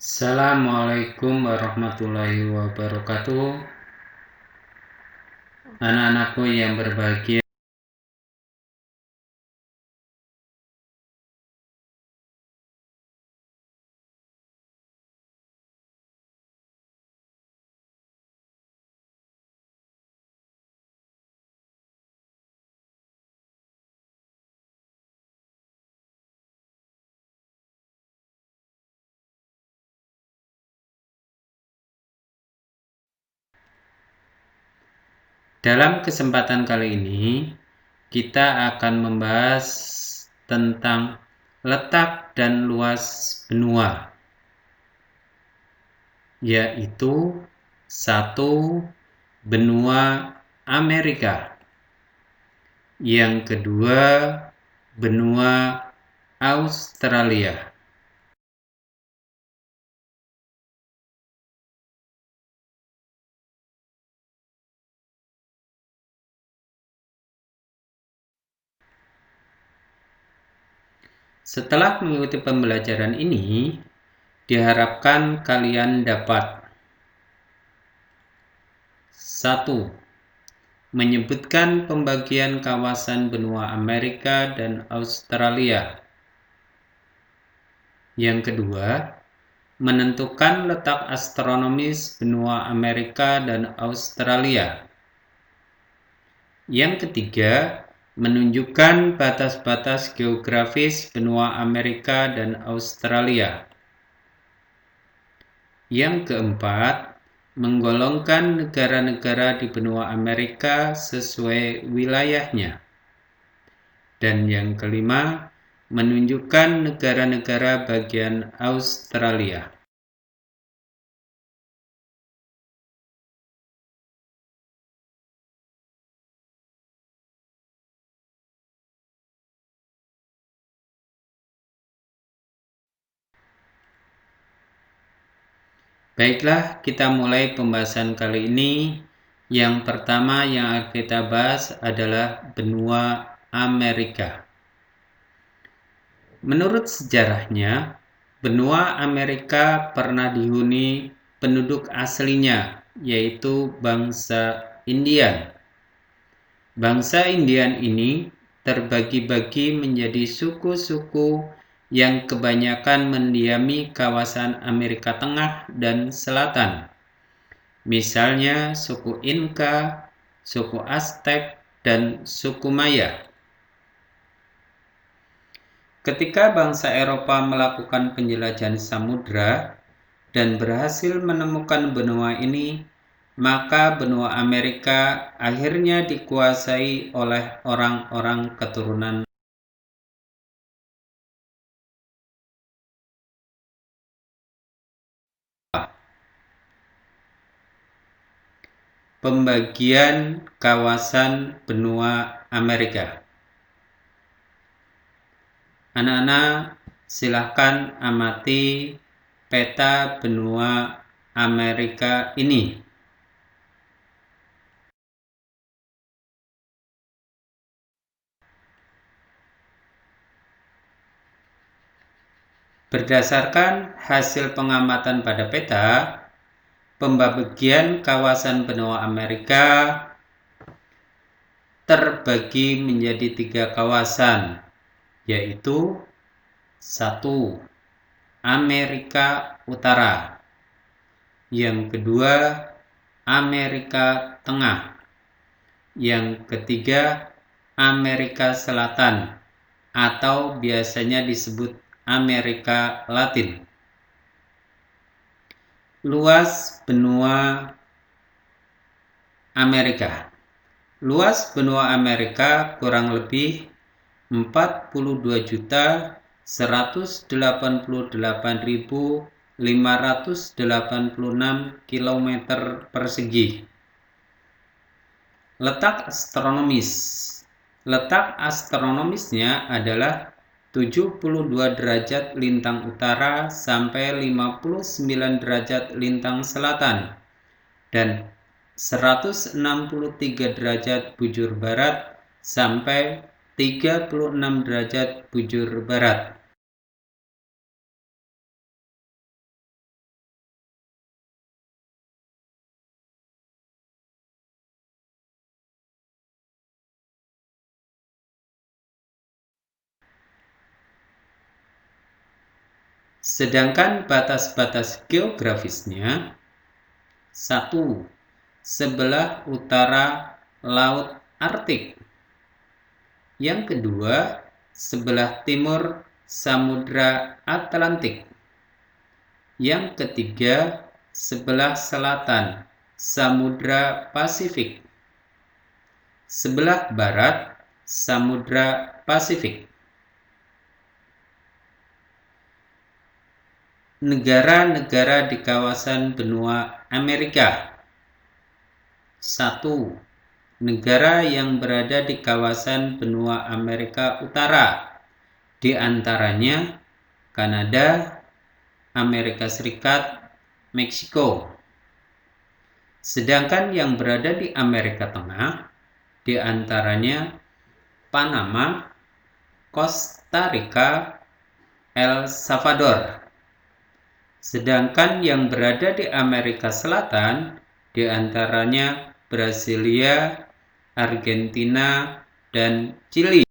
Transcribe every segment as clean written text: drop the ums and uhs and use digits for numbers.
Assalamualaikum warahmatullahi wabarakatuh. Anak-anakku yang berbahagia, dalam kesempatan kali ini kita akan membahas tentang letak dan luas benua, yaitu satu, benua Amerika, yang kedua, benua Australia. Setelah mengikuti pembelajaran ini, diharapkan kalian dapat 1. Menyebutkan pembagian kawasan benua Amerika dan Australia. Yang kedua, menentukan letak astronomis benua Amerika dan Australia. Yang ketiga, menunjukkan batas-batas geografis benua Amerika dan Australia. Yang keempat, menggolongkan negara-negara di benua Amerika sesuai wilayahnya. Dan yang kelima, menunjukkan negara-negara bagian Australia. Baiklah, kita mulai pembahasan kali ini. Yang pertama yang akan kita bahas adalah benua Amerika. Menurut sejarahnya, benua Amerika pernah dihuni penduduk aslinya, yaitu bangsa Indian. Bangsa Indian ini terbagi-bagi menjadi suku-suku yang kebanyakan mendiami kawasan Amerika Tengah dan Selatan. Misalnya suku Inka, suku Aztec, dan suku Maya. Ketika bangsa Eropa melakukan penjelajahan samudra dan berhasil menemukan benua ini, maka benua Amerika akhirnya dikuasai oleh orang-orang keturunan. Pembagian kawasan benua Amerika. Anak-anak, silahkan amati peta benua Amerika ini. Berdasarkan hasil pengamatan pada peta, pembagian kawasan benua Amerika terbagi menjadi 3 kawasan, yaitu 1. Amerika Utara, yang kedua Amerika Tengah, yang ketiga Amerika Selatan atau biasanya disebut Amerika Latin. Luas benua Amerika. Luas benua Amerika kurang lebih 42.188.586 km persegi. Letak astronomis. Letak astronomisnya adalah 72 derajat lintang utara sampai 59 derajat lintang selatan dan 163 derajat bujur barat sampai 36 derajat bujur barat. Sedangkan batas-batas geografisnya: 1. Sebelah utara Laut Arktik. Yang kedua, sebelah timur Samudra Atlantik. Yang ketiga, sebelah selatan Samudra Pasifik. Sebelah barat Samudra Pasifik. Negara-negara di kawasan benua Amerika. 1. Negara yang berada di kawasan benua Amerika Utara, di antaranya Kanada, Amerika Serikat, Meksiko. Sedangkan yang berada di Amerika Tengah, di antaranya Panama, Costa Rica, El Salvador. Sedangkan yang berada di Amerika Selatan, di antaranya Brasilia, Argentina, dan Chili.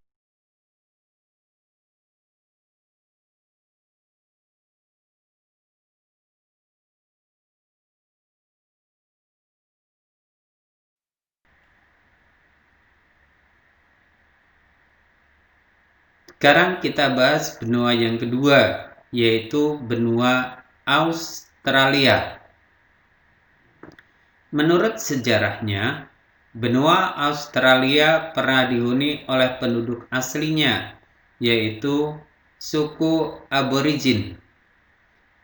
Sekarang kita bahas benua yang kedua, yaitu benua Australia. Menurut sejarahnya, benua Australia pernah dihuni oleh penduduk aslinya, yaitu suku Aborigin.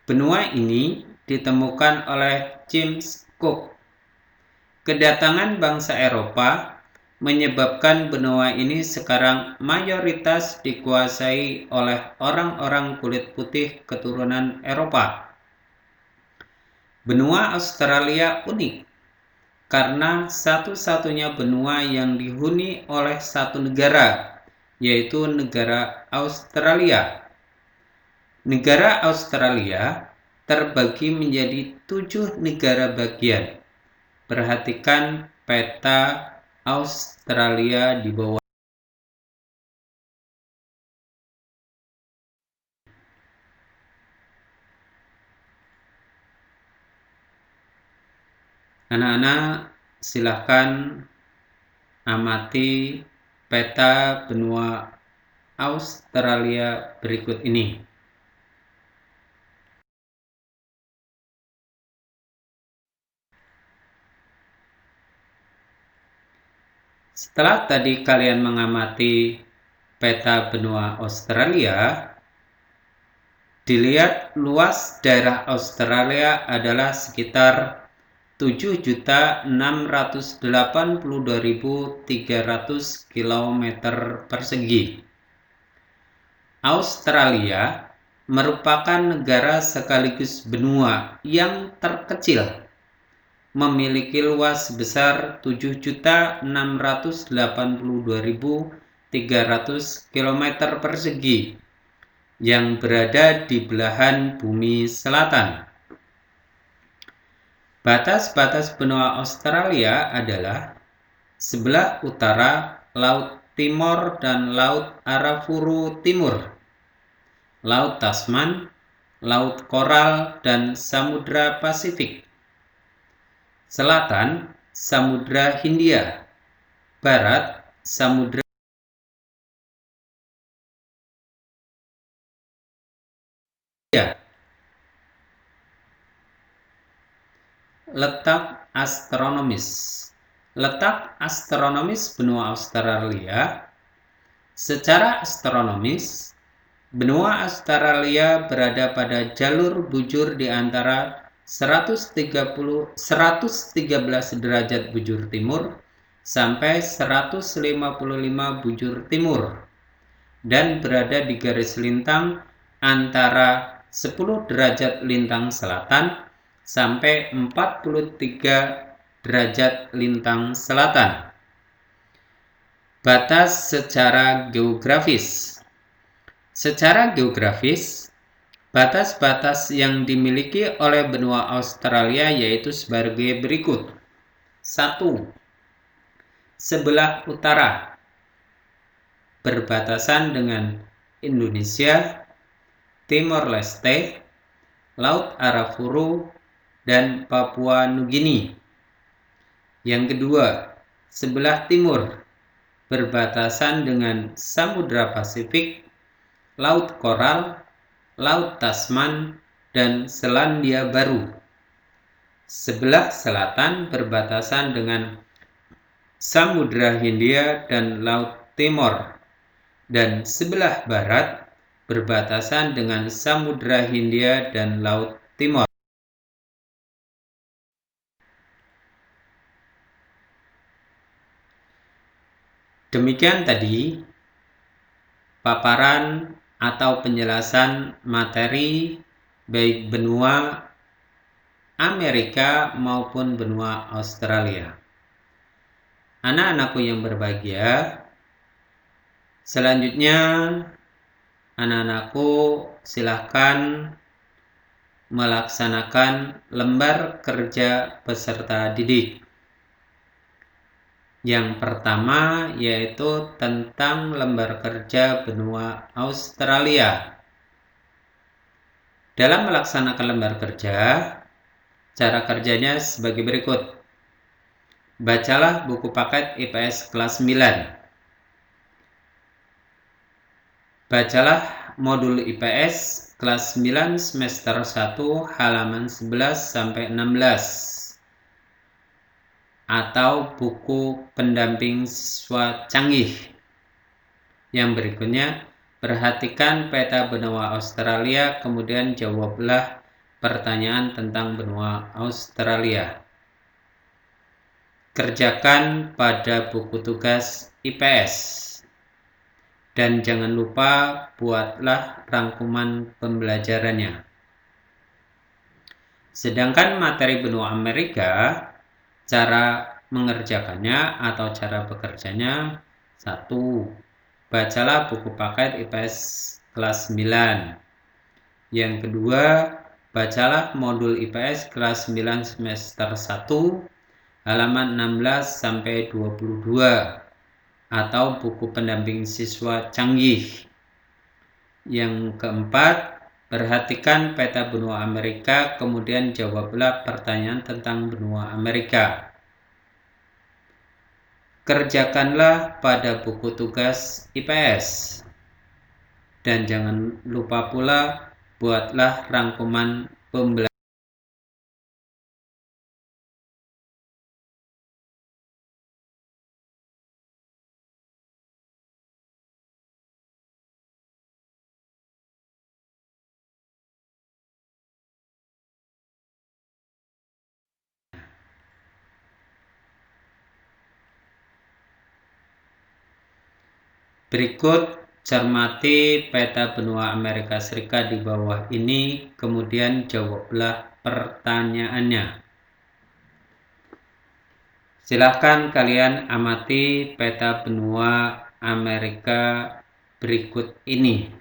Benua ini ditemukan oleh James Cook. Kedatangan bangsa Eropa menyebabkan benua ini sekarang mayoritas dikuasai oleh orang-orang kulit putih keturunan Eropa. Benua Australia unik karena satu-satunya benua yang dihuni oleh satu negara, yaitu negara Australia. Negara Australia terbagi menjadi 7 negara bagian. Perhatikan peta Australia di bawah. Anak-anak, silahkan amati peta benua Australia berikut ini. Setelah tadi kalian mengamati peta benua Australia, dilihat luas daerah Australia adalah sekitar 7.682.300 km persegi. Australia merupakan negara sekaligus benua yang terkecil, memiliki luas sebesar 7.682.300 km persegi yang berada di belahan bumi selatan. Batas-batas benua Australia adalah sebelah utara Laut Timor dan Laut Arafuru Timur, Laut Tasman, Laut Koral, dan Samudra Pasifik. Selatan, Samudra Hindia. Barat, Samudra Hindia. Letak astronomis. Letak astronomis benua Australia. Secara astronomis, benua Australia berada pada jalur bujur di antara 113 derajat bujur timur sampai 155 bujur timur, dan berada di garis lintang antara 10 derajat lintang selatan sampai 43 derajat lintang selatan. Batas secara geografis. Secara geografis, batas-batas yang dimiliki oleh benua Australia yaitu sebagai berikut. 1. Sebelah utara berbatasan dengan Indonesia, Timor Leste, Laut Arafuru, dan Papua Nugini. Yang kedua, sebelah timur berbatasan dengan Samudra Pasifik, Laut Koral, Laut Tasman, dan Selandia Baru. Sebelah selatan berbatasan dengan Samudra Hindia dan Laut Timor, dan sebelah barat berbatasan dengan Samudra Hindia dan Laut Timor. Demikian tadi paparan atau penjelasan materi baik benua Amerika maupun benua Australia. Anak-anakku yang berbahagia, selanjutnya anak-anakku silahkan melaksanakan lembar kerja peserta didik. Yang pertama yaitu tentang lembar kerja benua Australia. Dalam melaksanakan lembar kerja, cara kerjanya sebagai berikut. Bacalah buku paket IPS kelas 9. Bacalah modul IPS kelas 9 semester 1 halaman 11 sampai 16. Atau buku pendamping siswa canggih. Yang berikutnya, perhatikan peta benua Australia, kemudian jawablah pertanyaan tentang benua Australia. Kerjakan pada buku tugas IPS. Dan jangan lupa buatlah rangkuman pembelajarannya. Sedangkan materi benua Amerika, cara mengerjakannya atau cara bekerjanya: 1. Bacalah buku paket IPS kelas 9. Yang kedua, bacalah modul IPS kelas 9 semester 1 halaman 16 sampai 22 atau buku pendamping siswa canggih. Yang keempat, perhatikan peta benua Amerika, kemudian jawablah pertanyaan tentang benua Amerika. Kerjakanlah pada buku tugas IPS. Dan jangan lupa pula buatlah rangkuman pembelajaran. Berikut cermati peta benua Amerika Serikat di bawah ini, kemudian jawablah pertanyaannya. Silahkan kalian amati peta benua Amerika berikut ini.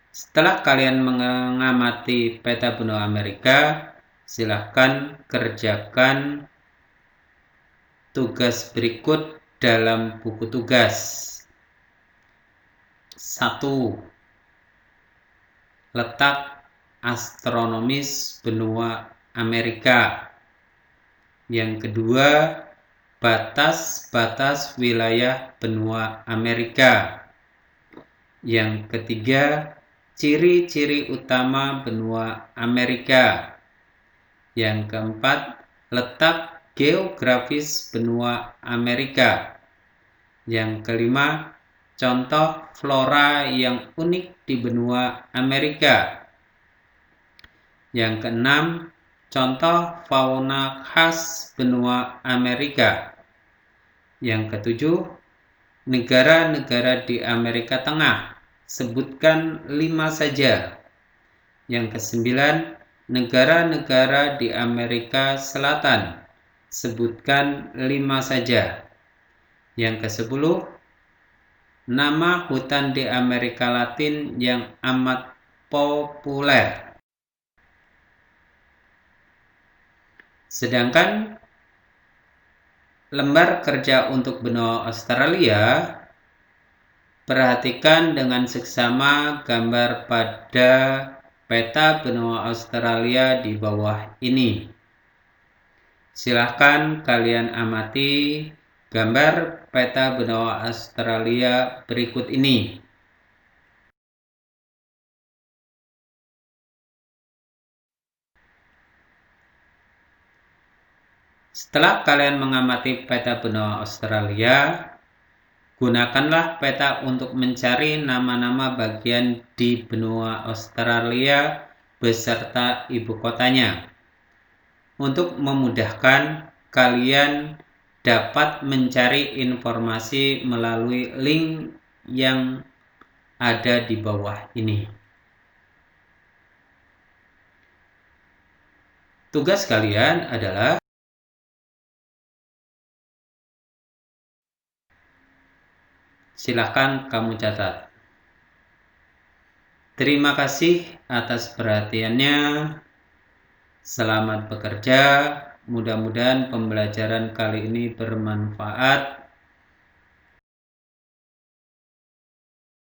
Setelah kalian mengamati peta benua Amerika, silahkan kerjakan tugas berikut dalam buku tugas. 1. Letak astronomis benua Amerika. Yang kedua, batas-batas wilayah benua Amerika. Yang ketiga, ciri-ciri utama benua Amerika. Yang keempat, letak geografis benua Amerika. Yang kelima, contoh flora yang unik di benua Amerika. Yang keenam, contoh fauna khas benua Amerika. Yang ketujuh, negara-negara di Amerika Tengah. Sebutkan 5 saja. Yang kesembilan, negara-negara di Amerika Selatan. Sebutkan 5 saja. Yang ke-10, nama hutan di Amerika Latin yang amat populer. Sedangkan lembar kerja untuk benua Australia, perhatikan dengan seksama gambar pada peta benua Australia di bawah ini. Silahkan kalian amati gambar peta benua Australia berikut ini. Setelah kalian mengamati peta benua Australia, gunakanlah peta untuk mencari nama-nama bagian di benua Australia beserta ibu kotanya. Untuk memudahkan, kalian dapat mencari informasi melalui link yang ada di bawah ini. Tugas kalian adalah silakan kamu catat. Terima kasih atas perhatiannya. Selamat bekerja. Mudah-mudahan pembelajaran kali ini bermanfaat.